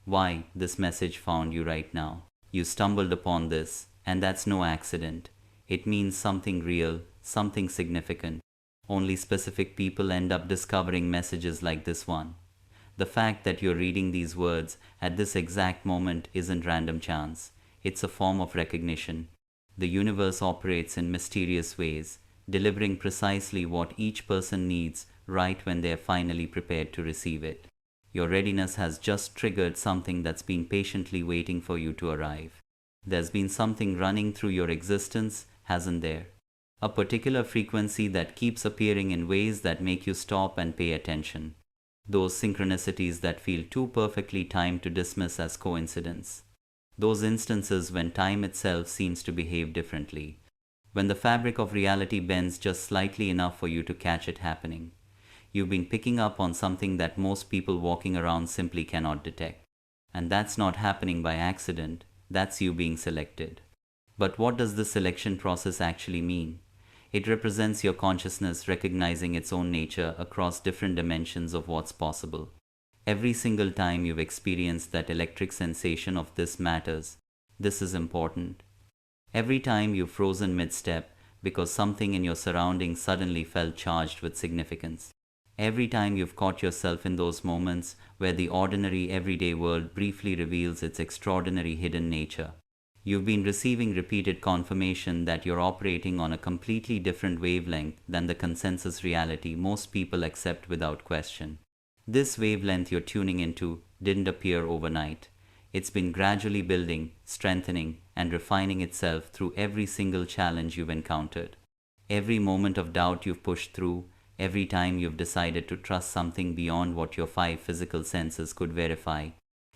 why this message found you right now. You stumbled upon this, and that's no accident. It means something real, something significant. Only specific people end up discovering messages like this one. The fact that you're reading these words at this exact moment isn't random chance. It's a form of recognition. The universe operates in mysterious ways, delivering precisely what each person needs right when they're finally prepared to receive it. Your readiness has just triggered something that's been patiently waiting for you to arrive. There's been something running through your existence, hasn't there? A particular frequency that keeps appearing in ways that make you stop and pay attention. Those synchronicities that feel too perfectly timed to dismiss as coincidence. Those instances when time itself seems to behave differently. When the fabric of reality bends just slightly enough for you to catch it happening. You've been picking up on something that most people walking around simply cannot detect. And that's not happening by accident, that's you being selected. But what does the selection process actually mean? It represents your consciousness recognizing its own nature across different dimensions of what's possible. Every single time you've experienced that electric sensation of this matters, this is important. Every time you've frozen mid-step because something in your surroundings suddenly felt charged with significance. Every time you've caught yourself in those moments where the ordinary everyday world briefly reveals its extraordinary hidden nature. You've been receiving repeated confirmation that you're operating on a completely different wavelength than the consensus reality most people accept without question. This wavelength you're tuning into didn't appear overnight. It's been gradually building, strengthening, and refining itself through every single challenge you've encountered. Every moment of doubt you've pushed through, every time you've decided to trust something beyond what your five physical senses could verify.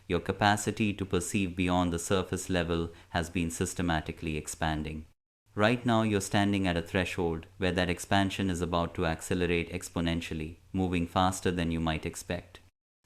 Your capacity to perceive beyond the surface level has been systematically expanding. Right now you're standing at a threshold where that expansion is about to accelerate exponentially, moving faster than you might expect.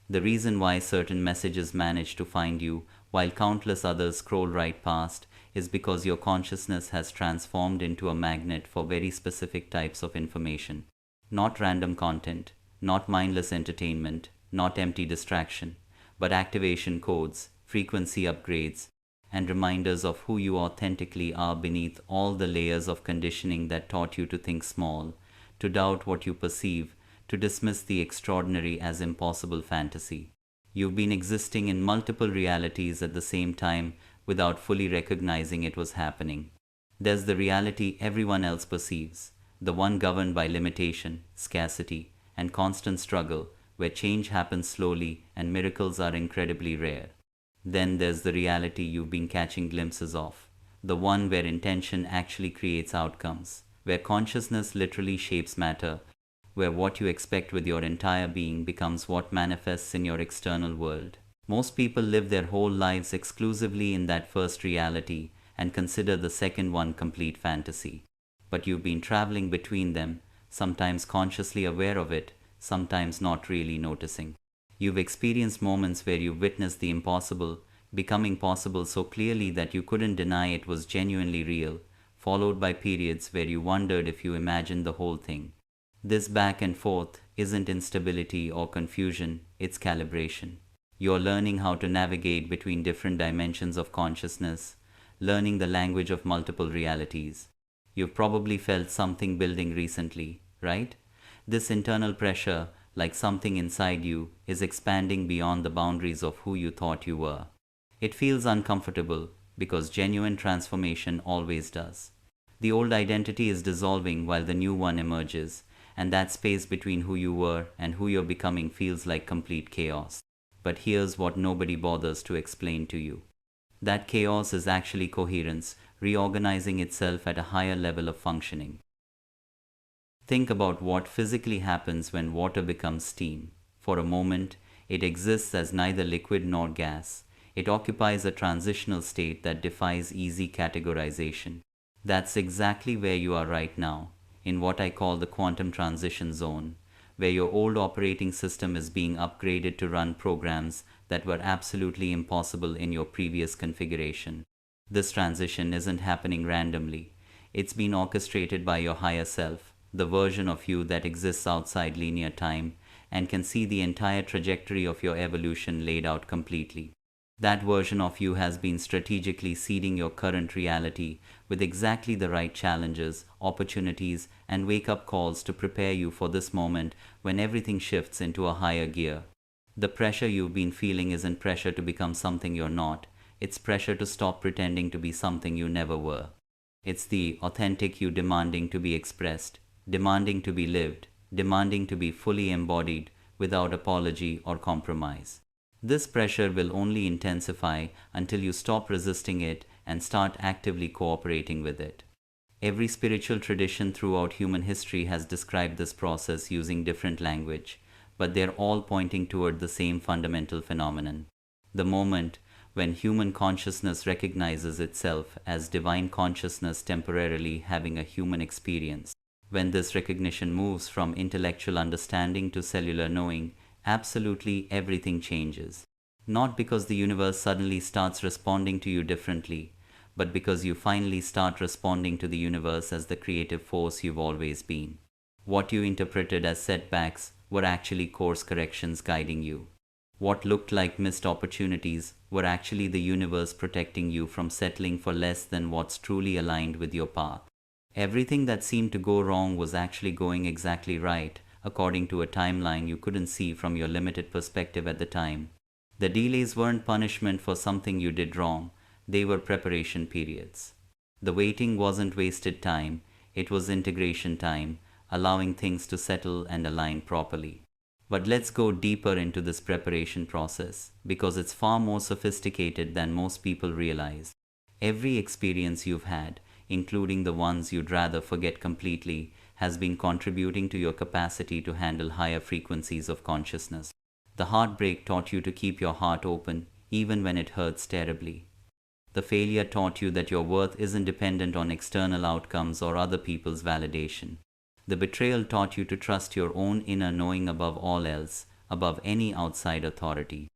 The reason why certain messages manage to find you while countless others scroll right past is because your consciousness has transformed into a magnet for very specific types of information. Not random content, not mindless entertainment, not empty distraction, but activation codes, frequency upgrades, and reminders of who you authentically are beneath all the layers of conditioning that taught you to think small, to doubt what you perceive, to dismiss the extraordinary as impossible fantasy. You've been existing in multiple realities at the same time without fully recognizing it was happening. There's the reality everyone else perceives, the one governed by limitation, scarcity, and constant struggle, where change happens slowly and miracles are incredibly rare. Then there's the reality you've been catching glimpses of, the one where intention actually creates outcomes, where consciousness literally shapes matter, where what you expect with your entire being becomes what manifests in your external world. Most people live their whole lives exclusively in that first reality and consider the second one complete fantasy. But you've been traveling between them, sometimes consciously aware of it, sometimes not really noticing. You've experienced moments where you witnessed the impossible becoming possible so clearly that you couldn't deny it was genuinely real, followed by periods where you wondered if you imagined the whole thing. This back and forth isn't instability or confusion, it's calibration. You're learning how to navigate between different dimensions of consciousness, learning the language of multiple realities. You've probably felt something building recently, right? This internal pressure, like something inside you, is expanding beyond the boundaries of who you thought you were. It feels uncomfortable because genuine transformation always does. The old identity is dissolving while the new one emerges, and that space between who you were and who you're becoming feels like complete chaos. But here's what nobody bothers to explain to you. That chaos is actually coherence, reorganizing itself at a higher level of functioning. Think about what physically happens when water becomes steam. For a moment, it exists as neither liquid nor gas. It occupies a transitional state that defies easy categorization. That's exactly where you are right now, in what I call the quantum transition zone, where your old operating system is being upgraded to run programs that were absolutely impossible in your previous configuration. This transition isn't happening randomly. It's been orchestrated by your higher self, the version of you that exists outside linear time and can see the entire trajectory of your evolution laid out completely. That version of you has been strategically seeding your current reality with exactly the right challenges, opportunities, and wake up calls to prepare you for this moment when everything shifts into a higher gear. The pressure you've been feeling isn't pressure to become something you're not, it's pressure to stop pretending to be something you never were. It's the authentic you demanding to be expressed, demanding to be lived, demanding to be fully embodied without apology or compromise. This pressure will only intensify until you stop resisting it and start actively cooperating with it. Every spiritual tradition throughout human history has described this process using different language, but they're all pointing toward the same fundamental phenomenon. The moment when human consciousness recognizes itself as divine consciousness temporarily having a human experience. When this recognition moves from intellectual understanding to cellular knowing, absolutely everything changes. Not because the universe suddenly starts responding to you differently, but because you finally start responding to the universe as the creative force you've always been. What you interpreted as setbacks were actually course corrections guiding you. What looked like missed opportunities were actually the universe protecting you from settling for less than what's truly aligned with your path. Everything that seemed to go wrong was actually going exactly right, according to a timeline you couldn't see from your limited perspective at the time. The delays weren't punishment for something you did wrong, they were preparation periods. The waiting wasn't wasted time, it was integration time, allowing things to settle and align properly. But let's go deeper into this preparation process, because it's far more sophisticated than most people realize. Every experience you've had, including the ones you'd rather forget completely, has been contributing to your capacity to handle higher frequencies of consciousness. The heartbreak taught you to keep your heart open, even when it hurts terribly. The failure taught you that your worth isn't dependent on external outcomes or other people's validation. The betrayal taught you to trust your own inner knowing above all else, above any outside authority.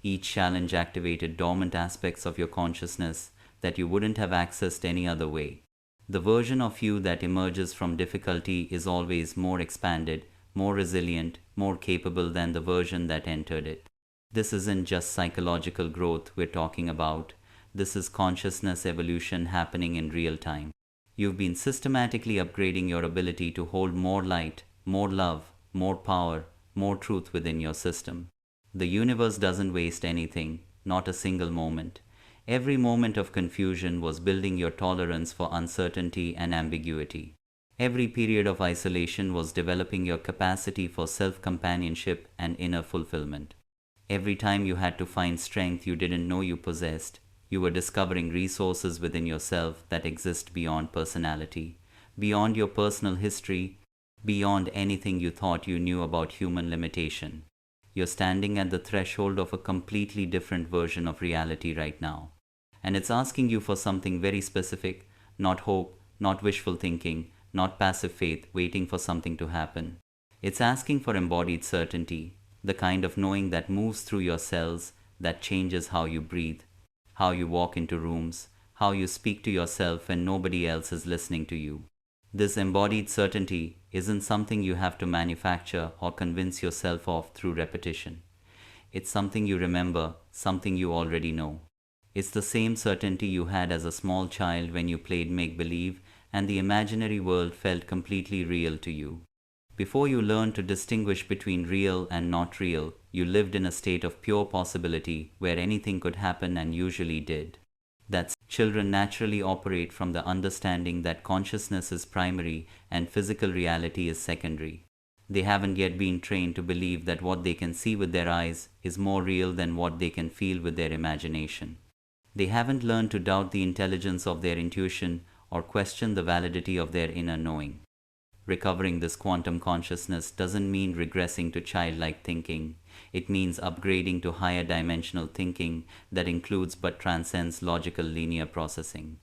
Each challenge activated dormant aspects of your consciousness that you wouldn't have accessed any other way. The version of you that emerges from difficulty is always more expanded, more resilient, more capable than the version that entered it. This isn't just psychological growth we're talking about. This is consciousness evolution happening in real time. You've been systematically upgrading your ability to hold more light, more love, more power, more truth within your system. The universe doesn't waste anything, not a single moment. Every moment of confusion was building your tolerance for uncertainty and ambiguity. Every period of isolation was developing your capacity for self-companionship and inner fulfillment. Every time you had to find strength you didn't know you possessed, you were discovering resources within yourself that exist beyond personality, beyond your personal history, beyond anything you thought you knew about human limitation. You're standing at the threshold of a completely different version of reality right now. And it's asking you for something very specific, not hope, not wishful thinking, not passive faith waiting for something to happen. It's asking for embodied certainty, the kind of knowing that moves through your cells, that changes how you breathe, how you walk into rooms, how you speak to yourself when nobody else is listening to you. This embodied certainty isn't something you have to manufacture or convince yourself of through repetition. It's something you remember, something you already know. It's the same certainty you had as a small child when you played make-believe and the imaginary world felt completely real to you. Before you learned to distinguish between real and not real, you lived in a state of pure possibility where anything could happen and usually did. That's children naturally operate from the understanding that consciousness is primary and physical reality is secondary. They haven't yet been trained to believe that what they can see with their eyes is more real than what they can feel with their imagination. They haven't learned to doubt the intelligence of their intuition or question the validity of their inner knowing. Recovering this quantum consciousness doesn't mean regressing to childlike thinking. It means upgrading to higher dimensional thinking that includes but transcends logical linear processing.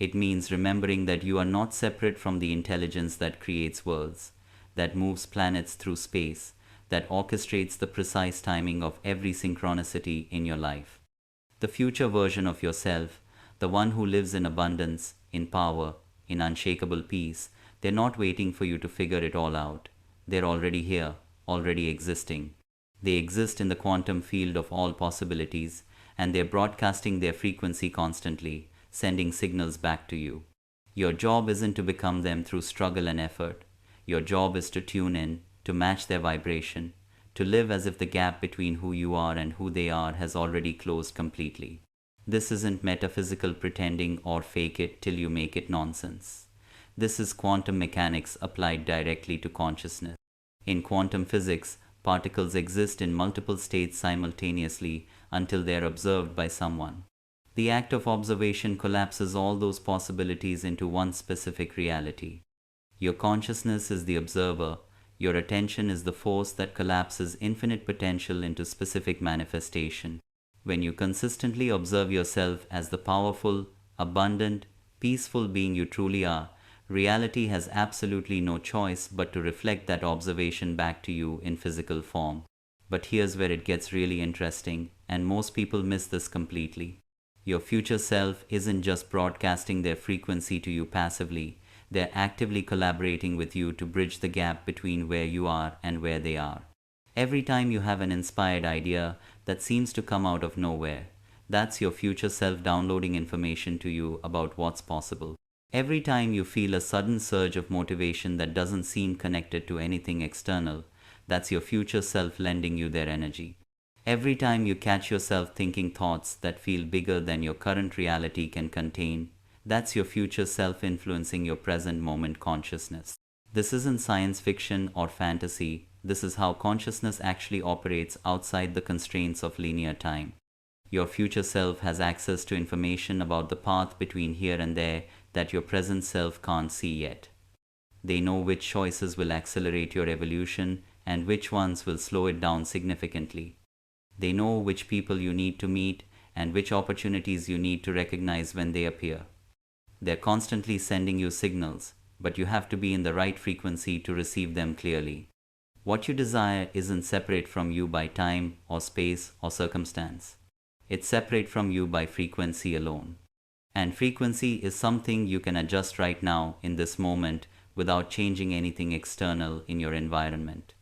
It means remembering that you are not separate from the intelligence that creates worlds, that moves planets through space, that orchestrates the precise timing of every synchronicity in your life. The future version of yourself, the one who lives in abundance, in power, in unshakable peace, they're not waiting for you to figure it all out. They're already here, already existing. They exist in the quantum field of all possibilities, and they're broadcasting their frequency constantly, sending signals back to you. Your job isn't to become them through struggle and effort. Your job is to tune in, to match their vibration, to live as if the gap between who you are and who they are has already closed completely. This isn't metaphysical pretending or fake it till you make it nonsense. This is quantum mechanics applied directly to consciousness. In quantum physics, particles exist in multiple states simultaneously until they are observed by someone. The act of observation collapses all those possibilities into one specific reality. Your consciousness is the observer. Your attention is the force that collapses infinite potential into specific manifestation. When you consistently observe yourself as the powerful, abundant, peaceful being you truly are, reality has absolutely no choice but to reflect that observation back to you in physical form. But here's where it gets really interesting, and most people miss this completely. Your future self isn't just broadcasting their frequency to you passively, they're actively collaborating with you to bridge the gap between where you are and where they are. Every time you have an inspired idea that seems to come out of nowhere, that's your future self downloading information to you about what's possible. Every time you feel a sudden surge of motivation that doesn't seem connected to anything external, that's your future self lending you their energy. Every time you catch yourself thinking thoughts that feel bigger than your current reality can contain, that's your future self influencing your present moment consciousness. This isn't science fiction or fantasy, this is how consciousness actually operates outside the constraints of linear time. Your future self has access to information about the path between here and there that your present self can't see yet. They know which choices will accelerate your evolution and which ones will slow it down significantly. They know which people you need to meet and which opportunities you need to recognize when they appear. They're constantly sending you signals, but you have to be in the right frequency to receive them clearly. What you desire isn't separate from you by time or space or circumstance. It's separate from you by frequency alone. And frequency is something you can adjust right now in this moment without changing anything external in your environment.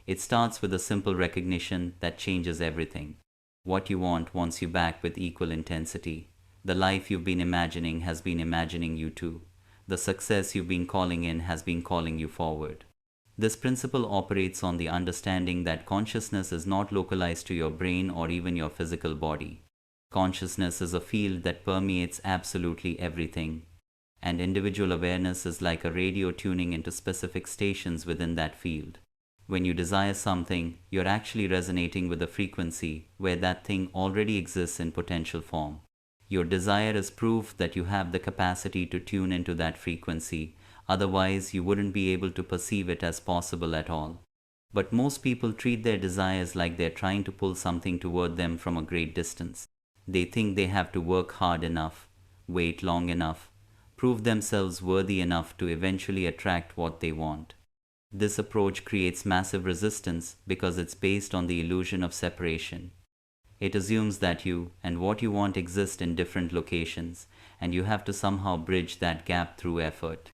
It starts with a simple recognition that changes everything. What you want wants you back with equal intensity. The life you've been imagining has been imagining you too. The success you've been calling in has been calling you forward. This principle operates on the understanding that consciousness is not localized to your brain or even your physical body. Consciousness is a field that permeates absolutely everything, and individual awareness is like a radio tuning into specific stations within that field. When you desire something, you're actually resonating with a frequency where that thing already exists in potential form. Your desire is proof that you have the capacity to tune into that frequency, otherwise you wouldn't be able to perceive it as possible at all. But most people treat their desires like they're trying to pull something toward them from a great distance. They think they have to work hard enough, wait long enough, prove themselves worthy enough to eventually attract what they want. This approach creates massive resistance because it's based on the illusion of separation. It assumes that you and what you want exist in different locations, and you have to somehow bridge that gap through effort.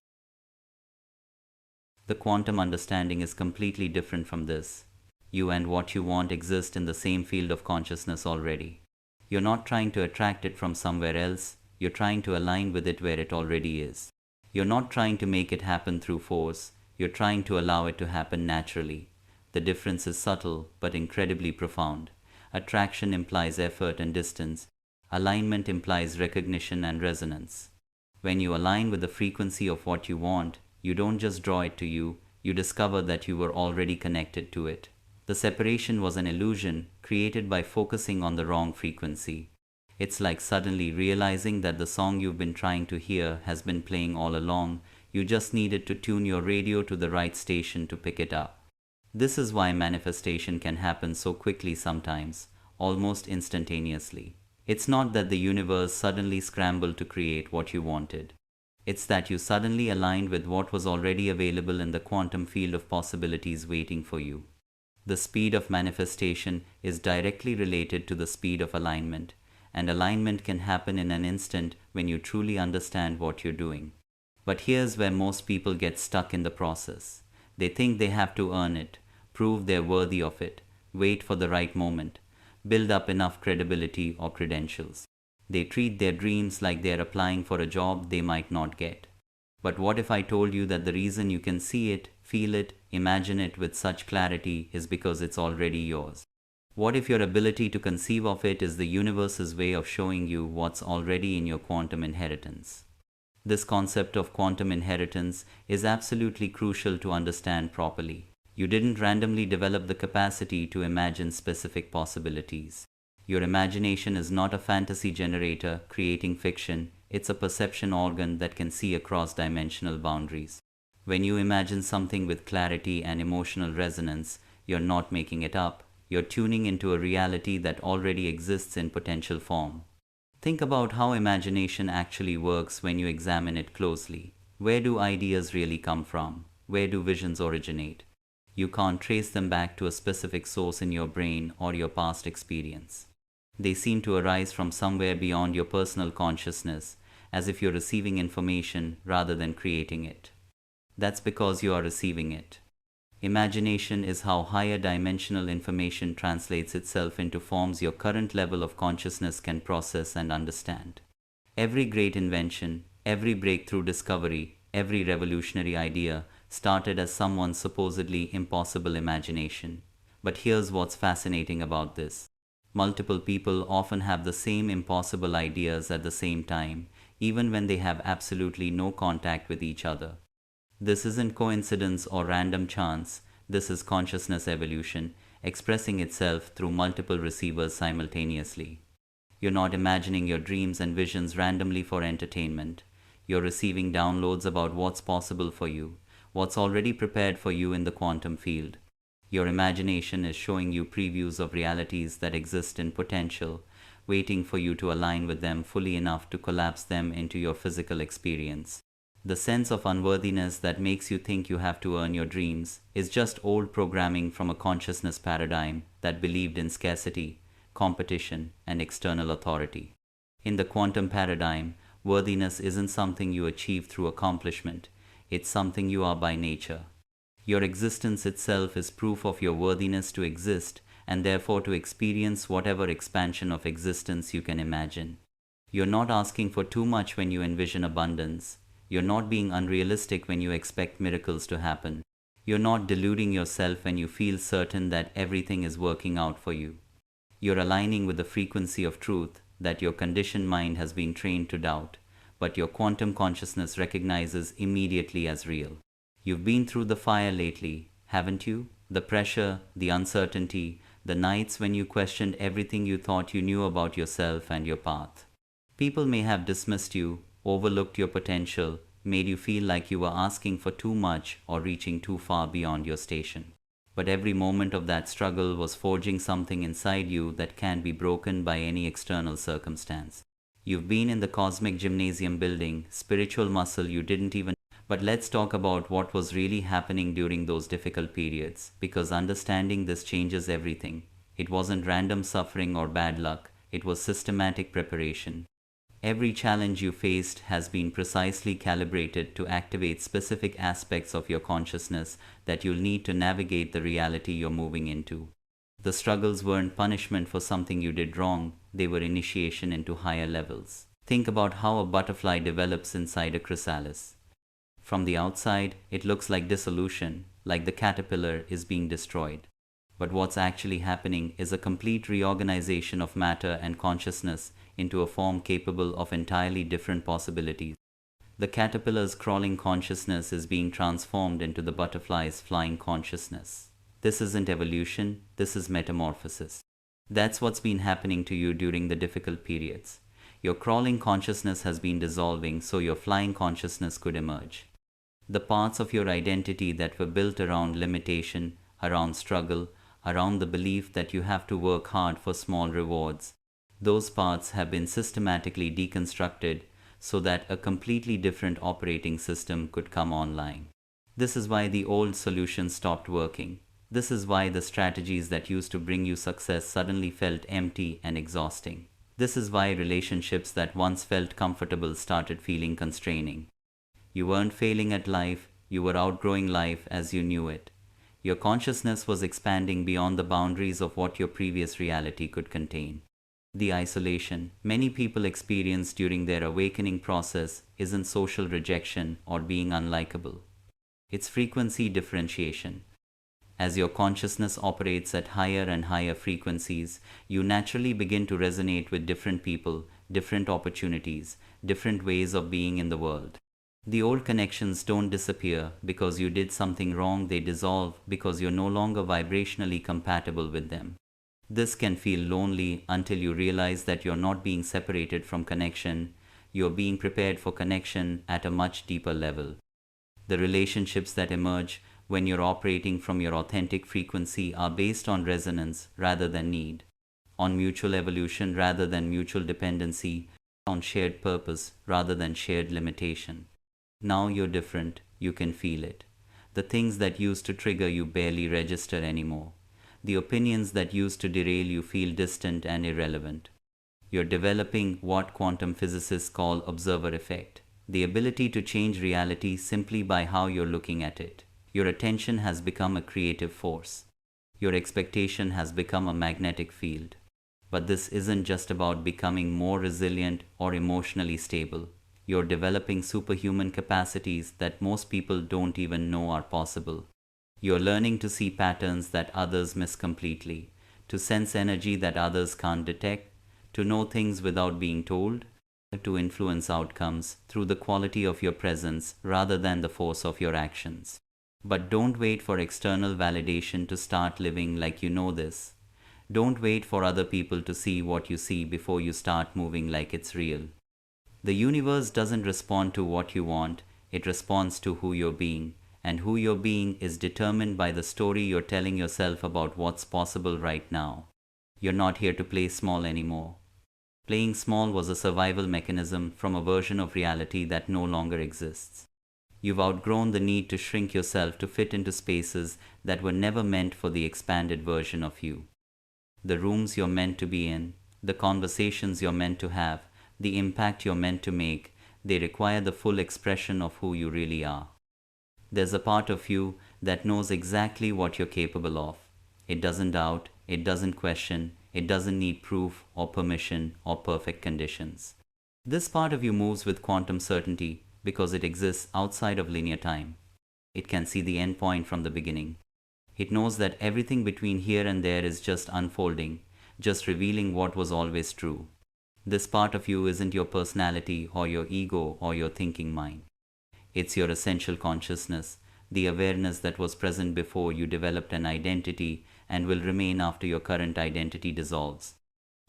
The quantum understanding is completely different from this. You and what you want exist in the same field of consciousness already. You're not trying to attract it from somewhere else, you're trying to align with it where it already is. You're not trying to make it happen through force, you're trying to allow it to happen naturally. The difference is subtle but incredibly profound. Attraction implies effort and distance. Alignment implies recognition and resonance. When you align with the frequency of what you want, you don't just draw it to you, you discover that you were already connected to it. The separation was an illusion created by focusing on the wrong frequency. It's like suddenly realizing that the song you've been trying to hear has been playing all along. You just needed to tune your radio to the right station to pick it up. This is why manifestation can happen so quickly sometimes, almost instantaneously. It's not that the universe suddenly scrambled to create what you wanted. It's that you suddenly aligned with what was already available in the quantum field of possibilities waiting for you. The speed of manifestation is directly related to the speed of alignment, and alignment can happen in an instant when you truly understand what you're doing. But here's where most people get stuck in the process. They think they have to earn it, prove they're worthy of it, wait for the right moment. build up enough credibility or credentials. They treat their dreams like they are applying for a job they might not get. But what if I told you that the reason you can see it, feel it, imagine it with such clarity is because it's already yours? What if your ability to conceive of it is the universe's way of showing you what's already in your quantum inheritance? This concept of quantum inheritance is absolutely crucial to understand properly. You didn't randomly develop the capacity to imagine specific possibilities. Your imagination is not a fantasy generator creating fiction, it's a perception organ that can see across dimensional boundaries. When you imagine something with clarity and emotional resonance, you're not making it up, you're tuning into a reality that already exists in potential form. Think about how imagination actually works when you examine it closely. Where do ideas really come from? Where do visions originate? You can't trace them back to a specific source in your brain or your past experience. They seem to arise from somewhere beyond your personal consciousness, as if you're receiving information rather than creating it. That's because you are receiving it. Imagination is how higher dimensional information translates itself into forms your current level of consciousness can process and understand. Every great invention, every breakthrough discovery, every revolutionary idea started as someone's supposedly impossible imagination. But here's what's fascinating about this. Multiple people often have the same impossible ideas at the same time, even when they have absolutely no contact with each other. This isn't coincidence or random chance, this is consciousness evolution, expressing itself through multiple receivers simultaneously. You're not imagining your dreams and visions randomly for entertainment. You're receiving downloads about what's possible for you, what's already prepared for you in the quantum field. Your imagination is showing you previews of realities that exist in potential, waiting for you to align with them fully enough to collapse them into your physical experience. The sense of unworthiness that makes you think you have to earn your dreams is just old programming from a consciousness paradigm that believed in scarcity, competition, and external authority. In the quantum paradigm, worthiness isn't something you achieve through accomplishment, it's something you are by nature. Your existence itself is proof of your worthiness to exist and therefore to experience whatever expansion of existence you can imagine. You're not asking for too much when you envision abundance. You're not being unrealistic when you expect miracles to happen. You're not deluding yourself when you feel certain that everything is working out for you. You're aligning with the frequency of truth that your conditioned mind has been trained to doubt, but your quantum consciousness recognizes immediately as real. You've been through the fire lately, haven't you? The pressure, the uncertainty, the nights when you questioned everything you thought you knew about yourself and your path. People may have dismissed you, overlooked your potential, made you feel like you were asking for too much or reaching too far beyond your station. But every moment of that struggle was forging something inside you that can't be broken by any external circumstance. You've been in the cosmic gymnasium building spiritual muscle you didn't even. But let's talk about what was really happening during those difficult periods, because understanding this changes everything. It wasn't random suffering or bad luck, it was systematic preparation. Every challenge you faced has been precisely calibrated to activate specific aspects of your consciousness that you'll need to navigate the reality you're moving into. The struggles weren't punishment for something you did wrong, they were initiation into higher levels. Think about how a butterfly develops inside a chrysalis. From the outside, it looks like dissolution, like the caterpillar is being destroyed. But what's actually happening is a complete reorganization of matter and consciousness into a form capable of entirely different possibilities. The caterpillar's crawling consciousness is being transformed into the butterfly's flying consciousness. This isn't evolution, this is metamorphosis. That's what's been happening to you during the difficult periods. Your crawling consciousness has been dissolving so your flying consciousness could emerge. The parts of your identity that were built around limitation, around struggle, around the belief that you have to work hard for small rewards, those parts have been systematically deconstructed so that a completely different operating system could come online. This is why the old solutions stopped working. This is why the strategies that used to bring you success suddenly felt empty and exhausting. This is why relationships that once felt comfortable started feeling constraining. You weren't failing at life, you were outgrowing life as you knew it. Your consciousness was expanding beyond the boundaries of what your previous reality could contain. The isolation many people experience during their awakening process isn't social rejection or being unlikable. It's frequency differentiation. As your consciousness operates at higher and higher frequencies, you naturally begin to resonate with different people, different opportunities, different ways of being in the world. The old connections don't disappear because you did something wrong, they dissolve because you're no longer vibrationally compatible with them. This can feel lonely until you realize that you're not being separated from connection, you're being prepared for connection at a much deeper level. The relationships that emerge when you're operating from your authentic frequency are based on resonance rather than need, on mutual evolution rather than mutual dependency, on shared purpose rather than shared limitation. Now you're different, you can feel it. The things that used to trigger you barely register anymore. The opinions that used to derail you feel distant and irrelevant. You're developing what quantum physicists call observer effect, the ability to change reality simply by how you're looking at it. Your attention has become a creative force. Your expectation has become a magnetic field. But this isn't just about becoming more resilient or emotionally stable. You're developing superhuman capacities that most people don't even know are possible. You're learning to see patterns that others miss completely, to sense energy that others can't detect, to know things without being told, to influence outcomes through the quality of your presence rather than the force of your actions. But don't wait for external validation to start living like you know this. Don't wait for other people to see what you see before you start moving like it's real. The universe doesn't respond to what you want, it responds to who you're being, and who you're being is determined by the story you're telling yourself about what's possible right now. You're not here to play small anymore. Playing small was a survival mechanism from a version of reality that no longer exists. You've outgrown the need to shrink yourself to fit into spaces that were never meant for the expanded version of you. The rooms you're meant to be in, the conversations you're meant to have, the impact you're meant to make, they require the full expression of who you really are. There's a part of you that knows exactly what you're capable of. It doesn't doubt, it doesn't question, it doesn't need proof or permission or perfect conditions. This part of you moves with quantum certainty because it exists outside of linear time. It can see the end point from the beginning. It knows that everything between here and there is just unfolding, just revealing what was always true. This part of you isn't your personality or your ego or your thinking mind. It's your essential consciousness, the awareness that was present before you developed an identity and will remain after your current identity dissolves.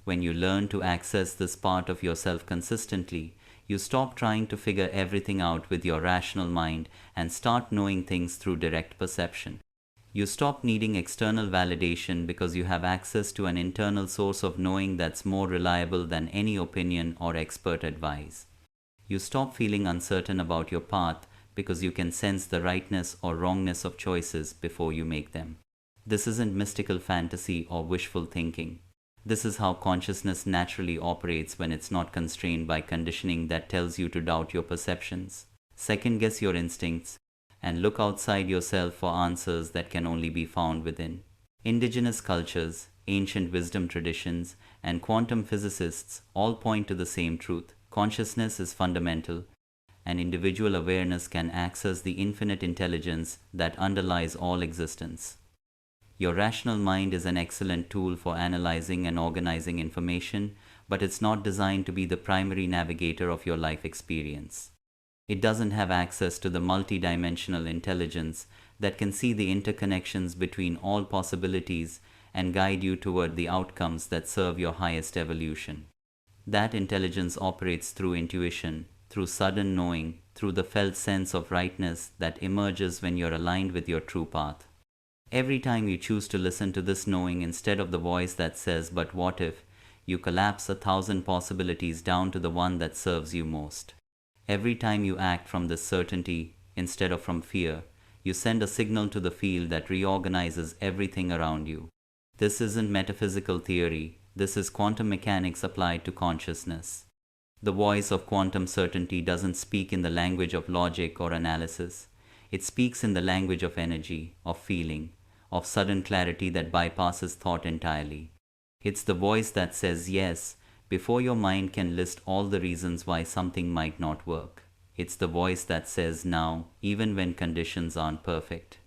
When you learn to access this part of yourself consistently, you stop trying to figure everything out with your rational mind and start knowing things through direct perception. You stop needing external validation because you have access to an internal source of knowing that's more reliable than any opinion or expert advice. You stop feeling uncertain about your path because you can sense the rightness or wrongness of choices before you make them. This isn't mystical fantasy or wishful thinking. This is how consciousness naturally operates when it's not constrained by conditioning that tells you to doubt your perceptions, second guess your instincts, and look outside yourself for answers that can only be found within. Indigenous cultures, ancient wisdom traditions, and quantum physicists all point to the same truth. Consciousness is fundamental, and individual awareness can access the infinite intelligence that underlies all existence. Your rational mind is an excellent tool for analyzing and organizing information, but it's not designed to be the primary navigator of your life experience. It doesn't have access to the multidimensional intelligence that can see the interconnections between all possibilities and guide you toward the outcomes that serve your highest evolution. That intelligence operates through intuition, through sudden knowing, through the felt sense of rightness that emerges when you're aligned with your true path. Every time you choose to listen to this knowing instead of the voice that says, "But what if," you collapse 1,000 possibilities down to the one that serves you most. Every time you act from this certainty instead of from fear, you send a signal to the field that reorganizes everything around you. This isn't metaphysical theory, this is quantum mechanics applied to consciousness. The voice of quantum certainty doesn't speak in the language of logic or analysis. It speaks in the language of energy, of feeling, of sudden clarity that bypasses thought entirely. It's the voice that says yes before your mind can list all the reasons why something might not work. It's the voice that says now, even when conditions aren't perfect.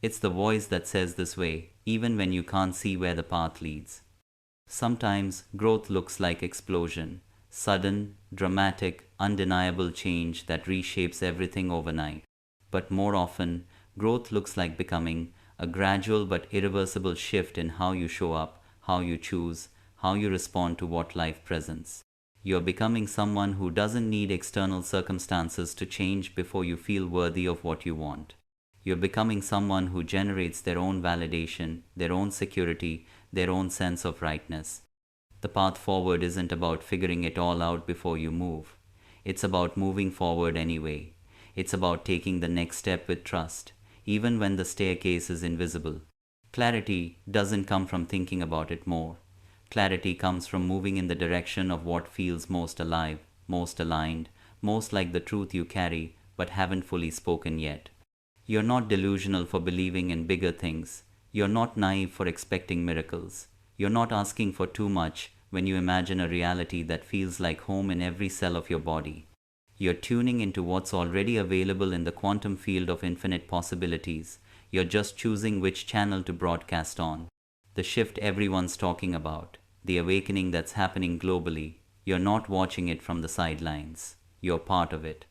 It's the voice that says this way, even when you can't see where the path leads. Sometimes growth looks like explosion, sudden, dramatic, undeniable change that reshapes everything overnight. But more often, growth looks like becoming a gradual but irreversible shift in how you show up, how you choose, how you respond to what life presents. You're becoming someone who doesn't need external circumstances to change before you feel worthy of what you want. You're becoming someone who generates their own validation, their own security, their own sense of rightness. The path forward isn't about figuring it all out before you move. It's about moving forward anyway. It's about taking the next step with trust, even when the staircase is invisible. Clarity doesn't come from thinking about it more. Clarity comes from moving in the direction of what feels most alive, most aligned, most like the truth you carry but haven't fully spoken yet. You're not delusional for believing in bigger things. You're not naive for expecting miracles. You're not asking for too much when you imagine a reality that feels like home in every cell of your body. You're tuning into what's already available in the quantum field of infinite possibilities. You're just choosing which channel to broadcast on. The shift everyone's talking about, the awakening that's happening globally, you're not watching it from the sidelines. You're part of it.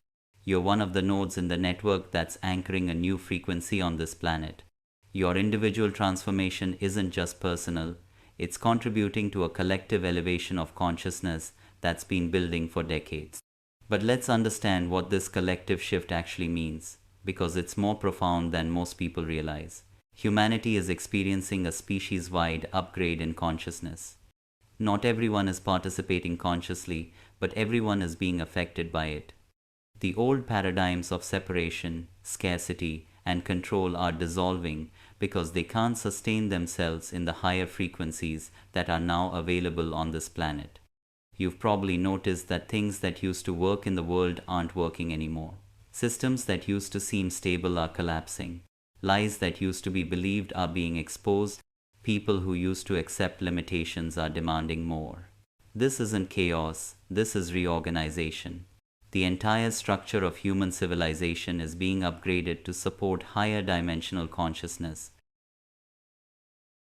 You're one of the nodes in the network that's anchoring a new frequency on this planet. Your individual transformation isn't just personal, it's contributing to a collective elevation of consciousness that's been building for decades. But let's understand what this collective shift actually means, because it's more profound than most people realize. Humanity is experiencing a species-wide upgrade in consciousness. Not everyone is participating consciously, but everyone is being affected by it. The old paradigms of separation, scarcity, and control are dissolving because they can't sustain themselves in the higher frequencies that are now available on this planet. You've probably noticed that things that used to work in the world aren't working anymore. Systems that used to seem stable are collapsing. Lies that used to be believed are being exposed. People who used to accept limitations are demanding more. This isn't chaos, this is reorganization. The entire structure of human civilization is being upgraded to support higher dimensional consciousness.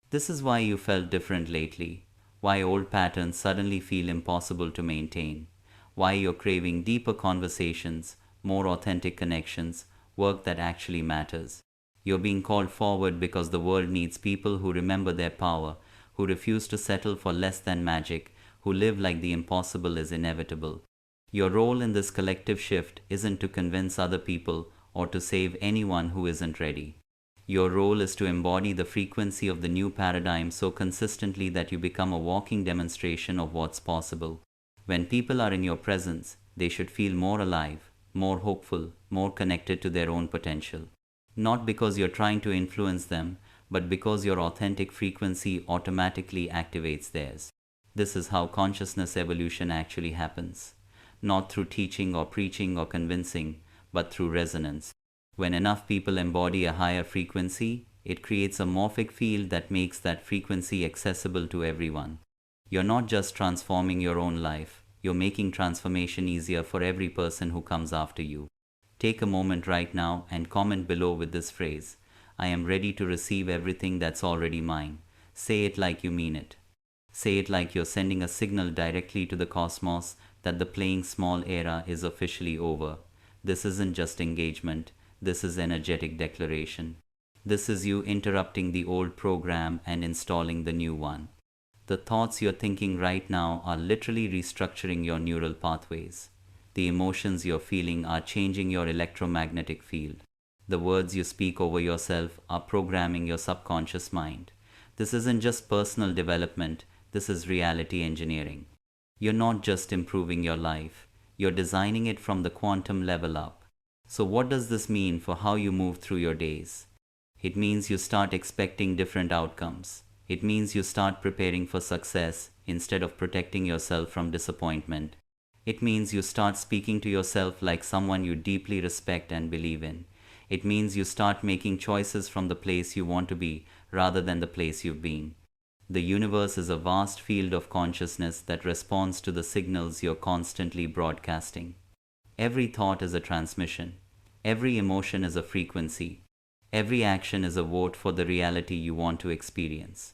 This is why you felt different lately, why old patterns suddenly feel impossible to maintain, why you're craving deeper conversations, more authentic connections, work that actually matters. You're being called forward because the world needs people who remember their power, who refuse to settle for less than magic, who live like the impossible is inevitable. Your role in this collective shift isn't to convince other people or to save anyone who isn't ready. Your role is to embody the frequency of the new paradigm so consistently that you become a walking demonstration of what's possible. When people are in your presence, they should feel more alive, more hopeful, more connected to their own potential. Not because you're trying to influence them, but because your authentic frequency automatically activates theirs. This is how consciousness evolution actually happens. Not through teaching or preaching or convincing, but through resonance. When enough people embody a higher frequency, it creates a morphic field that makes that frequency accessible to everyone. You're not just transforming your own life, you're making transformation easier for every person who comes after you. Take a moment right now and comment below with this phrase, I am ready to receive everything that's already mine. Say it like you mean it. Say it like you're sending a signal directly to the cosmos that the playing small era is officially over. This isn't just engagement, this is energetic declaration. This is you interrupting the old program and installing the new one. The thoughts you're thinking right now are literally restructuring your neural pathways. The emotions you're feeling are changing your electromagnetic field. The words you speak over yourself are programming your subconscious mind. This isn't just personal development, this is reality engineering. You're not just improving your life, you're designing it from the quantum level up. So what does this mean for how you move through your days? It means you start expecting different outcomes. It means you start preparing for success instead of protecting yourself from disappointment. It means you start speaking to yourself like someone you deeply respect and believe in. It means you start making choices from the place you want to be rather than the place you've been. The universe is a vast field of consciousness that responds to the signals you're constantly broadcasting. Every thought is a transmission. Every emotion is a frequency. Every action is a vote for the reality you want to experience.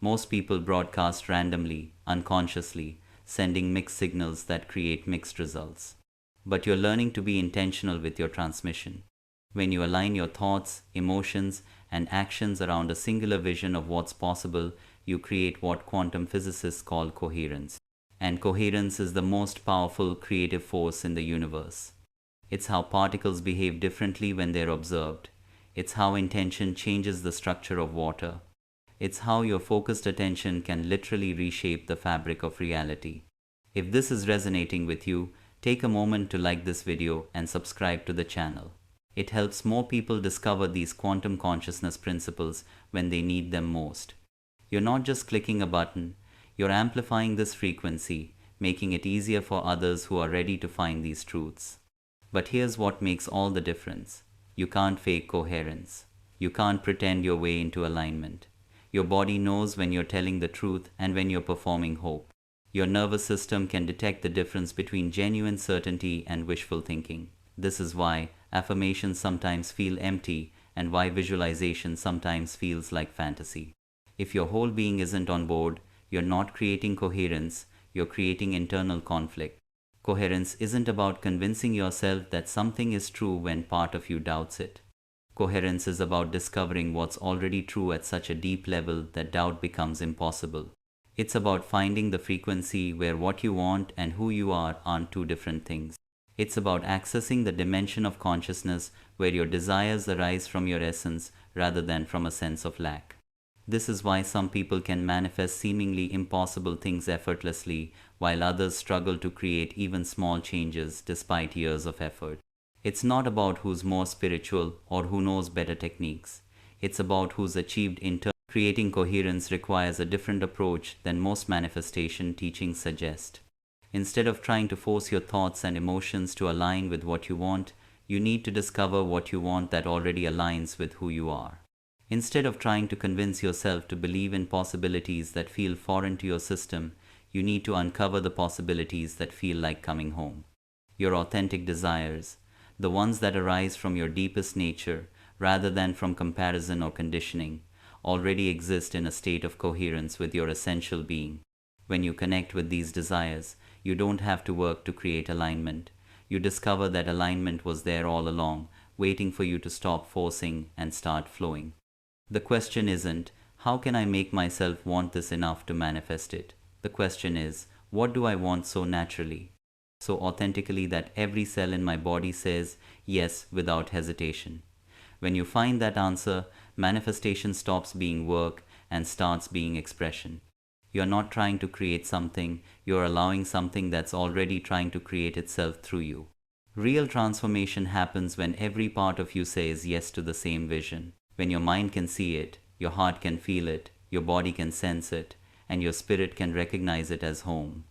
Most people broadcast randomly, unconsciously, sending mixed signals that create mixed results. But you're learning to be intentional with your transmission. When you align your thoughts, emotions, and actions around a singular vision of what's possible, you create what quantum physicists call coherence. And coherence is the most powerful creative force in the universe. It's how particles behave differently when they're observed. It's how intention changes the structure of water. It's how your focused attention can literally reshape the fabric of reality. If this is resonating with you, take a moment to like this video and subscribe to the channel. It helps more people discover these quantum consciousness principles when they need them most. You're not just clicking a button, you're amplifying this frequency, making it easier for others who are ready to find these truths. But here's what makes all the difference. You can't fake coherence. You can't pretend your way into alignment. Your body knows when you're telling the truth and when you're performing hope. Your nervous system can detect the difference between genuine certainty and wishful thinking. This is why affirmations sometimes feel empty and why visualization sometimes feels like fantasy. If your whole being isn't on board, you're not creating coherence, you're creating internal conflict. Coherence isn't about convincing yourself that something is true when part of you doubts it. Coherence is about discovering what's already true at such a deep level that doubt becomes impossible. It's about finding the frequency where what you want and who you are aren't two different things. It's about accessing the dimension of consciousness where your desires arise from your essence rather than from a sense of lack. This is why some people can manifest seemingly impossible things effortlessly, while others struggle to create even small changes despite years of effort. It's not about who's more spiritual or who knows better techniques. It's about who's achieved internal. Creating coherence requires a different approach than most manifestation teachings suggest. Instead of trying to force your thoughts and emotions to align with what you want, you need to discover what you want that already aligns with who you are. Instead of trying to convince yourself to believe in possibilities that feel foreign to your system, you need to uncover the possibilities that feel like coming home. Your authentic desires, the ones that arise from your deepest nature rather than from comparison or conditioning, already exist in a state of coherence with your essential being. When you connect with these desires, you don't have to work to create alignment. You discover that alignment was there all along, waiting for you to stop forcing and start flowing. The question isn't, how can I make myself want this enough to manifest it? The question is, what do I want so naturally, so authentically that every cell in my body says yes without hesitation? When you find that answer, manifestation stops being work and starts being expression. You're not trying to create something, you're allowing something that's already trying to create itself through you. Real transformation happens when every part of you says yes to the same vision. When your mind can see it, your heart can feel it, your body can sense it, and your spirit can recognize it as home.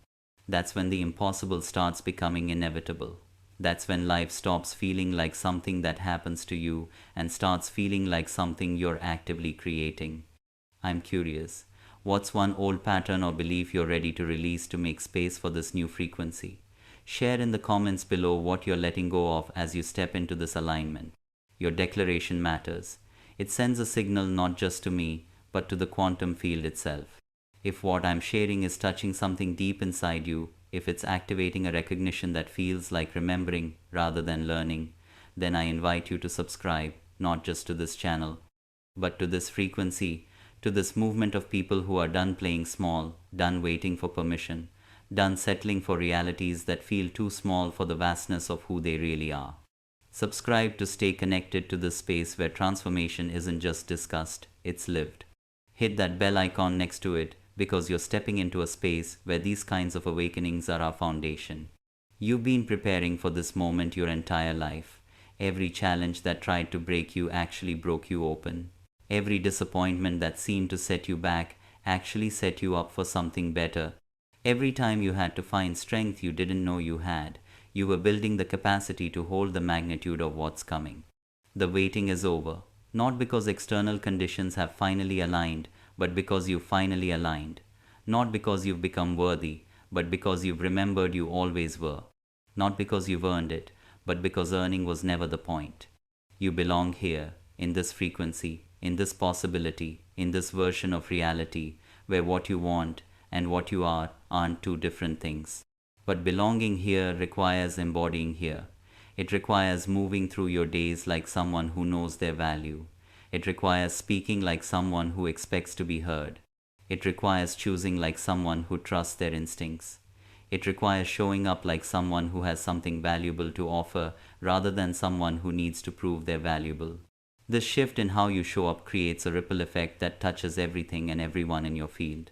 That's when the impossible starts becoming inevitable. That's when life stops feeling like something that happens to you and starts feeling like something you're actively creating. I'm curious, what's one old pattern or belief you're ready to release to make space for this new frequency? Share in the comments below what you're letting go of as you step into this alignment. Your declaration matters. It sends a signal not just to me, but to the quantum field itself. If what I'm sharing is touching something deep inside you, if it's activating a recognition that feels like remembering rather than learning, then I invite you to subscribe, not just to this channel, but to this frequency, to this movement of people who are done playing small, done waiting for permission, done settling for realities that feel too small for the vastness of who they really are. Subscribe to stay connected to this space where transformation isn't just discussed, it's lived. Hit that bell icon next to it because you're stepping into a space where these kinds of awakenings are our foundation. You've been preparing for this moment your entire life. Every challenge that tried to break you actually broke you open. Every disappointment that seemed to set you back actually set you up for something better. Every time you had to find strength you didn't know you had, you were building the capacity to hold the magnitude of what's coming. The waiting is over. Not because external conditions have finally aligned, but because you finally aligned. Not because you've become worthy, but because you've remembered you always were. Not because you've earned it, but because earning was never the point. You belong here, in this frequency, in this possibility, in this version of reality, where what you want and what you are aren't two different things. But belonging here requires embodying here. It requires moving through your days like someone who knows their value. It requires speaking like someone who expects to be heard. It requires choosing like someone who trusts their instincts. It requires showing up like someone who has something valuable to offer rather than someone who needs to prove they're valuable. This shift in how you show up creates a ripple effect that touches everything and everyone in your field.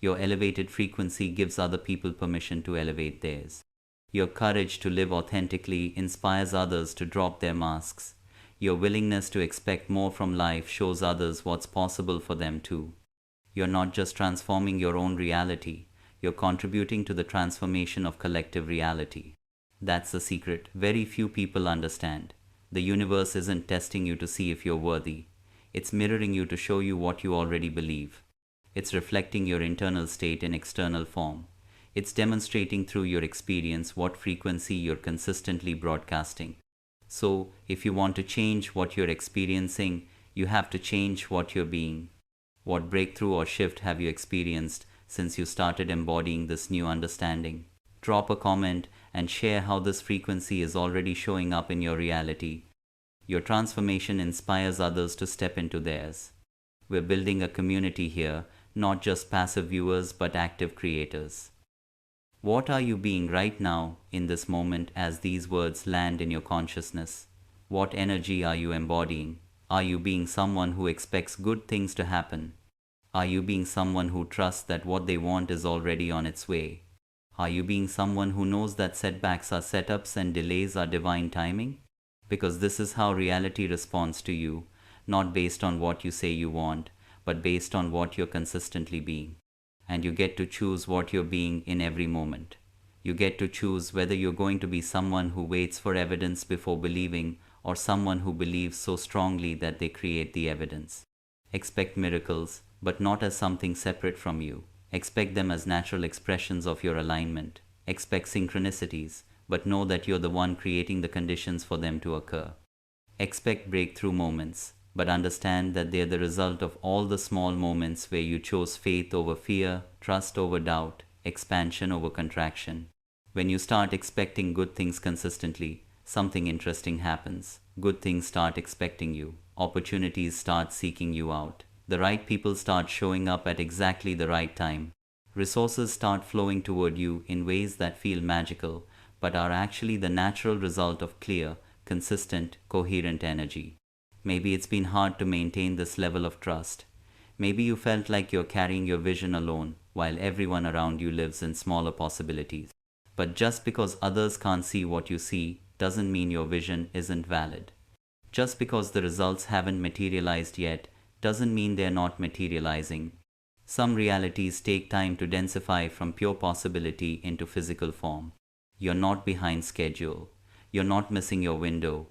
Your elevated frequency gives other people permission to elevate theirs. Your courage to live authentically inspires others to drop their masks. Your willingness to expect more from life shows others what's possible for them too. You're not just transforming your own reality, you're contributing to the transformation of collective reality. That's the secret very few people understand. The universe isn't testing you to see if you're worthy. It's mirroring you to show you what you already believe. It's reflecting your internal state in external form. It's demonstrating through your experience what frequency you're consistently broadcasting. So, if you want to change what you're experiencing, you have to change what you're being. What breakthrough or shift have you experienced since you started embodying this new understanding? Drop a comment and share how this frequency is already showing up in your reality. Your transformation inspires others to step into theirs. We're building a community here, not just passive viewers but active creators. What are you being right now, in this moment, as these words land in your consciousness? What energy are you embodying? Are you being someone who expects good things to happen? Are you being someone who trusts that what they want is already on its way? Are you being someone who knows that setbacks are setups and delays are divine timing? Because this is how reality responds to you, not based on what you say you want, but based on what you're consistently being. And you get to choose what you're being in every moment. You get to choose whether you're going to be someone who waits for evidence before believing or someone who believes so strongly that they create the evidence. Expect miracles, but not as something separate from you. Expect them as natural expressions of your alignment. Expect synchronicities, but know that you're the one creating the conditions for them to occur. Expect breakthrough moments, but understand that they're the result of all the small moments where you chose faith over fear, trust over doubt, expansion over contraction. When you start expecting good things consistently, something interesting happens. Good things start expecting you. Opportunities start seeking you out. The right people start showing up at exactly the right time. Resources start flowing toward you in ways that feel magical, but are actually the natural result of clear, consistent, coherent energy. Maybe it's been hard to maintain this level of trust. Maybe you felt like you're carrying your vision alone, while everyone around you lives in smaller possibilities. But just because others can't see what you see, doesn't mean your vision isn't valid. Just because the results haven't materialized yet, doesn't mean they're not materializing. Some realities take time to densify from pure possibility into physical form. You're not behind schedule. You're not missing your window.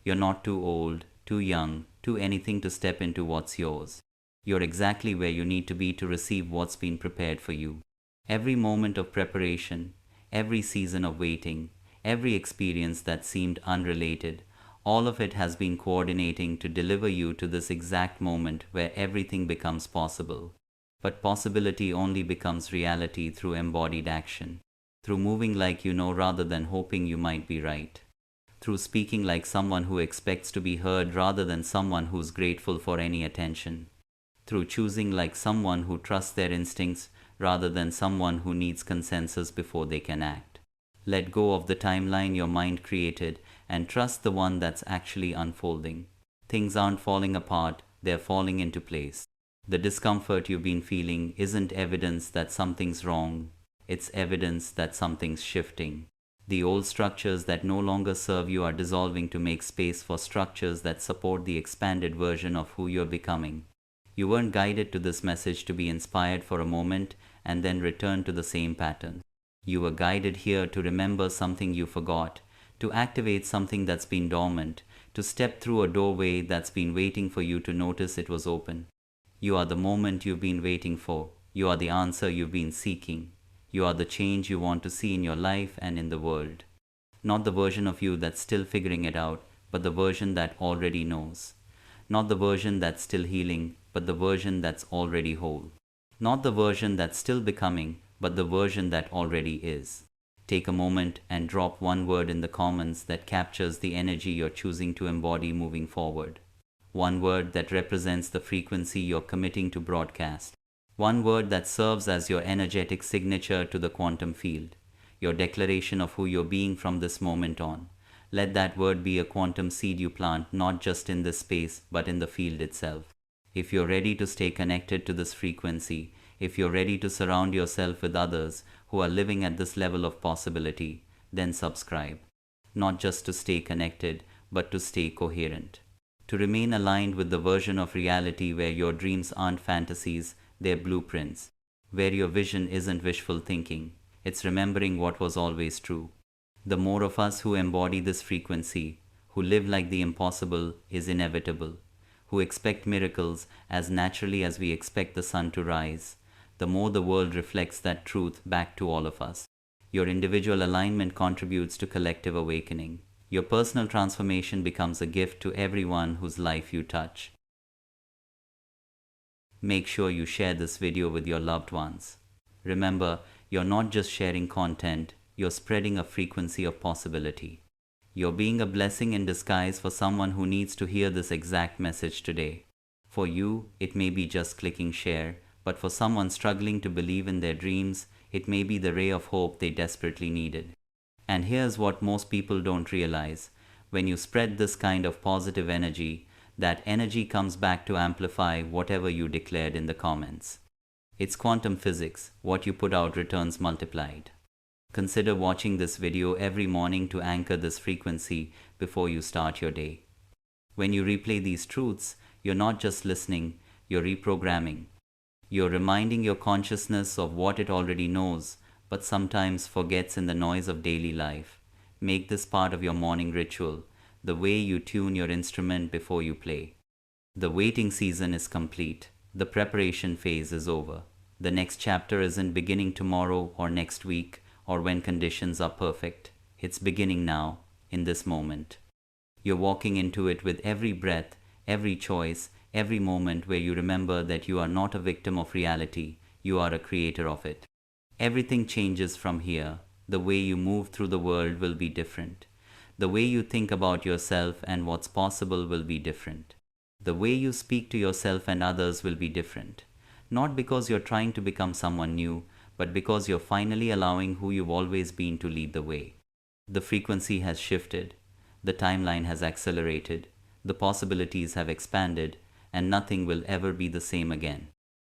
You're not too old, too young, too anything to step into what's yours. You're exactly where you need to be to receive what's been prepared for you. Every moment of preparation, every season of waiting, every experience that seemed unrelated, all of it has been coordinating to deliver you to this exact moment where everything becomes possible. But possibility only becomes reality through embodied action, through moving like you know rather than hoping you might be right, through speaking like someone who expects to be heard rather than someone who's grateful for any attention, through choosing like someone who trusts their instincts rather than someone who needs consensus before they can act. Let go of the timeline your mind created and trust the one that's actually unfolding. Things aren't falling apart, they're falling into place. The discomfort you've been feeling isn't evidence that something's wrong, it's evidence that something's shifting. The old structures that no longer serve you are dissolving to make space for structures that support the expanded version of who you're becoming. You weren't guided to this message to be inspired for a moment and then return to the same pattern. You were guided here to remember something you forgot, to activate something that's been dormant, to step through a doorway that's been waiting for you to notice it was open. You are the moment you've been waiting for. You are the answer you've been seeking. You are the change you want to see in your life and in the world. Not the version of you that's still figuring it out, but the version that already knows. Not the version that's still healing, but the version that's already whole. Not the version that's still becoming, but the version that already is. Take a moment and drop one word in the comments that captures the energy you're choosing to embody moving forward. One word that represents the frequency you're committing to broadcast. One word that serves as your energetic signature to the quantum field. Your declaration of who you're being from this moment on. Let that word be a quantum seed you plant not just in this space but in the field itself. If you're ready to stay connected to this frequency, if you're ready to surround yourself with others who are living at this level of possibility, then subscribe. Not just to stay connected, but to stay coherent. To remain aligned with the version of reality where your dreams aren't fantasies, they're blueprints. Where your vision isn't wishful thinking, it's remembering what was always true. The more of us who embody this frequency, who live like the impossible is inevitable, who expect miracles as naturally as we expect the sun to rise, the more the world reflects that truth back to all of us. Your individual alignment contributes to collective awakening. Your personal transformation becomes a gift to everyone whose life you touch. Make sure you share this video with your loved ones. Remember, you're not just sharing content, you're spreading a frequency of possibility. You're being a blessing in disguise for someone who needs to hear this exact message today. For you, it may be just clicking share, but for someone struggling to believe in their dreams, it may be the ray of hope they desperately needed. And here's what most people don't realize. When you spread this kind of positive energy, that energy comes back to amplify whatever you declared in the comments. It's quantum physics. What you put out returns multiplied. Consider watching this video every morning to anchor this frequency before you start your day. When you replay these truths, you're not just listening, you're reprogramming. You're reminding your consciousness of what it already knows, but sometimes forgets in the noise of daily life. Make this part of your morning ritual, the way you tune your instrument before you play. The waiting season is complete. The preparation phase is over. The next chapter isn't beginning tomorrow or next week or when conditions are perfect. It's beginning now, in this moment. You're walking into it with every breath, every choice, every moment where you remember that you are not a victim of reality, you are a creator of it. Everything changes from here. The way you move through the world will be different. The way you think about yourself and what's possible will be different. The way you speak to yourself and others will be different. Not because you're trying to become someone new, but because you're finally allowing who you've always been to lead the way. The frequency has shifted. The timeline has accelerated. The possibilities have expanded, and nothing will ever be the same again.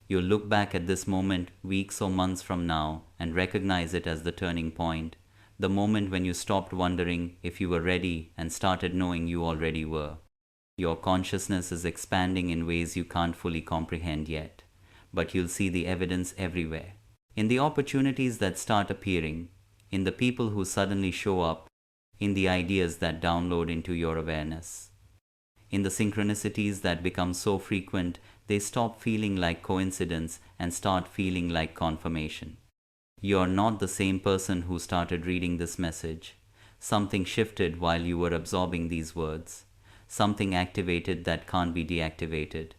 You'll look back at this moment weeks or months from now and recognize it as the turning point, the moment when you stopped wondering if you were ready and started knowing you already were. Your consciousness is expanding in ways you can't fully comprehend yet, but you'll see the evidence everywhere. In the opportunities that start appearing, in the people who suddenly show up, in the ideas that download into your awareness. In the synchronicities that become so frequent, they stop feeling like coincidence and start feeling like confirmation. You're not the same person who started reading this message. Something shifted while you were absorbing these words. Something activated that can't be deactivated.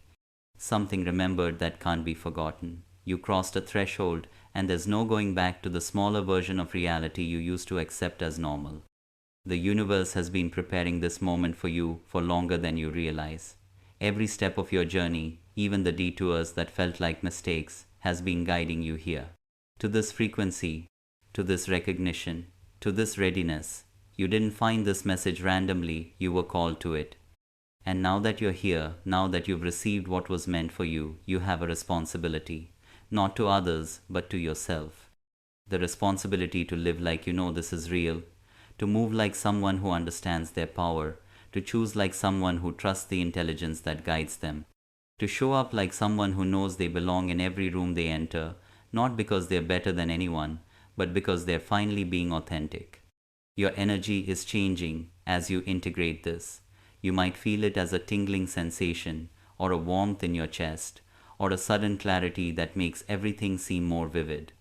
Something remembered that can't be forgotten. You crossed a threshold, and there's no going back to the smaller version of reality you used to accept as normal. The universe has been preparing this moment for you for longer than you realize. Every step of your journey, even the detours that felt like mistakes, has been guiding you here. To this frequency, to this recognition, to this readiness. You didn't find this message randomly, you were called to it. And now that you're here, now that you've received what was meant for you, you have a responsibility. Not to others, but to yourself. The responsibility to live like you know this is real, to move like someone who understands their power, to choose like someone who trusts the intelligence that guides them, to show up like someone who knows they belong in every room they enter, not because they're better than anyone, but because they're finally being authentic. Your energy is changing as you integrate this. You might feel it as a tingling sensation, or a warmth in your chest, or a sudden clarity that makes everything seem more vivid.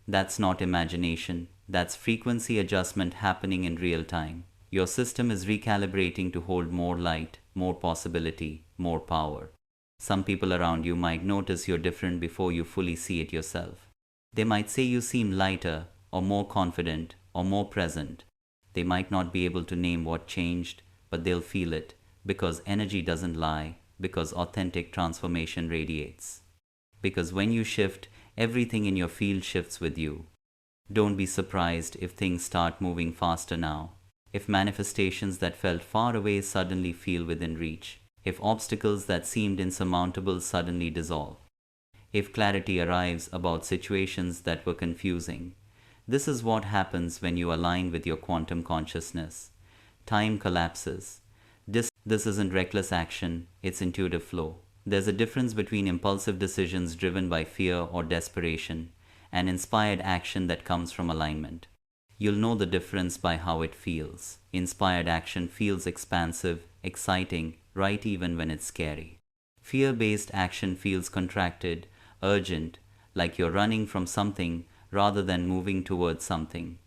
That's not imagination, that's frequency adjustment happening in real time. Your system is recalibrating to hold more light, more possibility, more power. Some people around you might notice you're different before you fully see it yourself. They might say you seem lighter, or more confident, or more present. They might not be able to name what changed, but they'll feel it, because energy doesn't lie, because authentic transformation radiates. Because when you shift, everything in your field shifts with you. Don't be surprised if things start moving faster now. If manifestations that felt far away suddenly feel within reach. If obstacles that seemed insurmountable suddenly dissolve. If clarity arrives about situations that were confusing. This is what happens when you align with your quantum consciousness. Time collapses. This isn't reckless action, it's intuitive flow. There's a difference between impulsive decisions driven by fear or desperation and inspired action that comes from alignment. You'll know the difference by how it feels. Inspired action feels expansive, exciting, right even when it's scary. Fear-based action feels contracted, urgent, like you're running from something rather than moving towards something.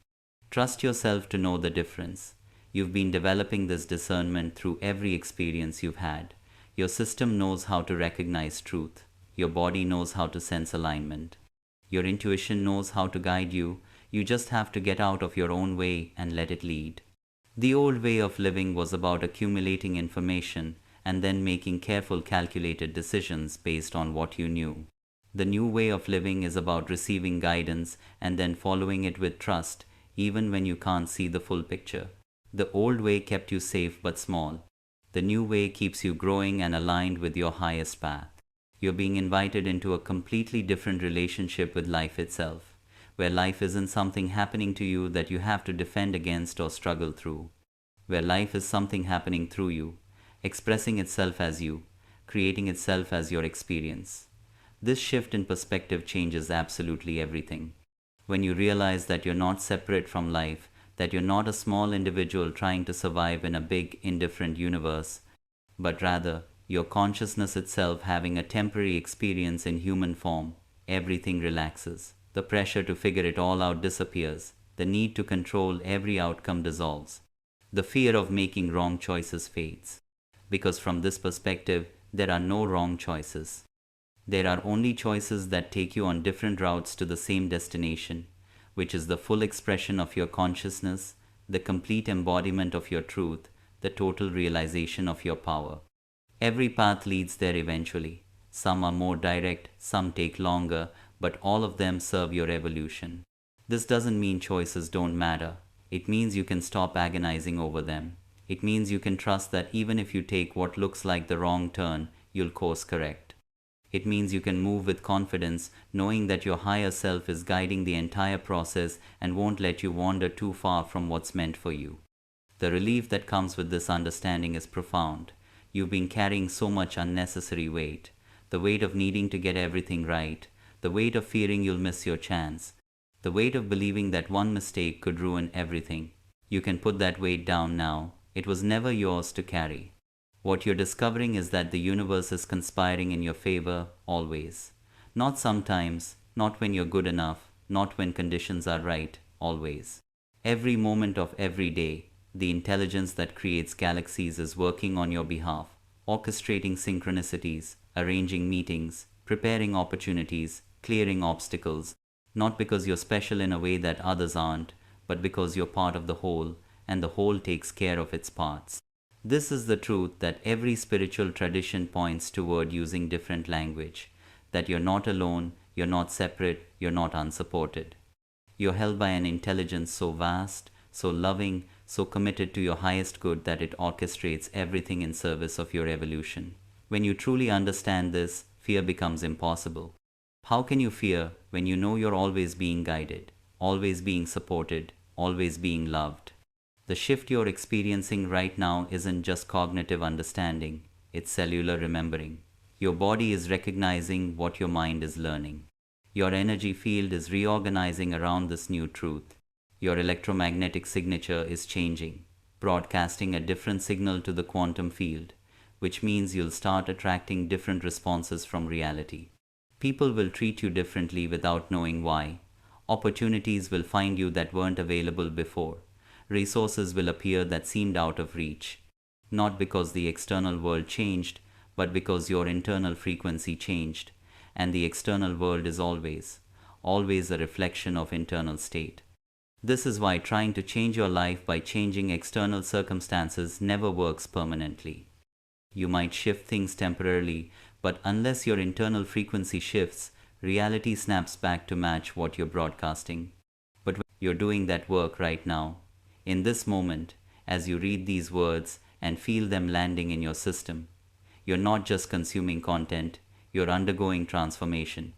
Trust yourself to know the difference. You've been developing this discernment through every experience you've had. Your system knows how to recognize truth. Your body knows how to sense alignment. Your intuition knows how to guide you. You just have to get out of your own way and let it lead. The old way of living was about accumulating information and then making careful calculated decisions based on what you knew. The new way of living is about receiving guidance and then following it with trust, even when you can't see the full picture. The old way kept you safe but small. The new way keeps you growing and aligned with your highest path. You're being invited into a completely different relationship with life itself, where life isn't something happening to you that you have to defend against or struggle through, where life is something happening through you, expressing itself as you, creating itself as your experience. This shift in perspective changes absolutely everything. When you realize that you're not separate from life, that you're not a small individual trying to survive in a big, indifferent universe, but rather, your consciousness itself having a temporary experience in human form, everything relaxes. The pressure to figure it all out disappears. The need to control every outcome dissolves. The fear of making wrong choices fades. Because from this perspective, there are no wrong choices. There are only choices that take you on different routes to the same destination, which is the full expression of your consciousness, the complete embodiment of your truth, the total realization of your power. Every path leads there eventually. Some are more direct, some take longer, but all of them serve your evolution. This doesn't mean choices don't matter. It means you can stop agonizing over them. It means you can trust that even if you take what looks like the wrong turn, you'll course correct. It means you can move with confidence, knowing that your higher self is guiding the entire process and won't let you wander too far from what's meant for you. The relief that comes with this understanding is profound. You've been carrying so much unnecessary weight. The weight of needing to get everything right. The weight of fearing you'll miss your chance. The weight of believing that one mistake could ruin everything. You can put that weight down now. It was never yours to carry. What you're discovering is that the universe is conspiring in your favor always. Not sometimes, not when you're good enough, not when conditions are right, always. Every moment of every day, the intelligence that creates galaxies is working on your behalf, orchestrating synchronicities, arranging meetings, preparing opportunities, clearing obstacles, not because you're special in a way that others aren't, but because you're part of the whole, and the whole takes care of its parts. This is the truth that every spiritual tradition points toward using different language, that you're not alone, you're not separate, you're not unsupported. You're held by an intelligence so vast, so loving, so committed to your highest good that it orchestrates everything in service of your evolution. When you truly understand this, fear becomes impossible. How can you fear when you know you're always being guided, always being supported, always being loved? The shift you're experiencing right now isn't just cognitive understanding, it's cellular remembering. Your body is recognizing what your mind is learning. Your energy field is reorganizing around this new truth. Your electromagnetic signature is changing. broadcasting a different signal to the quantum field, which means you'll start attracting different responses from reality. People will treat you differently without knowing why. Opportunities will find you that weren't available before. Resources will appear that seemed out of reach. Not because the external world changed, but because your internal frequency changed. And the external world is always a reflection of internal state. This is why trying to change your life by changing external circumstances never works permanently. You might shift things temporarily, but unless your internal frequency shifts, reality snaps back to match what you're broadcasting. But you're doing that work right now, in this moment, as you read these words and feel them landing in your system. You're not just consuming content, you're undergoing transformation.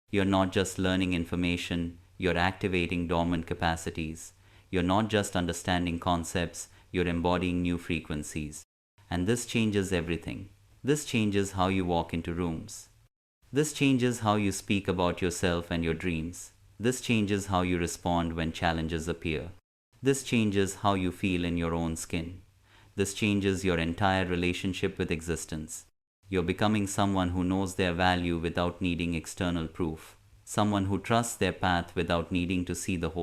You're not just learning information, you're activating dormant capacities. You're not just understanding concepts, you're embodying new frequencies. And this changes everything. This changes how you walk into rooms. This changes how you speak about yourself and your dreams. This changes how you respond when challenges appear. This changes how you feel in your own skin. This changes your entire relationship with existence. You're becoming someone who knows their value without needing external proof. Someone who trusts their path without needing to see the whole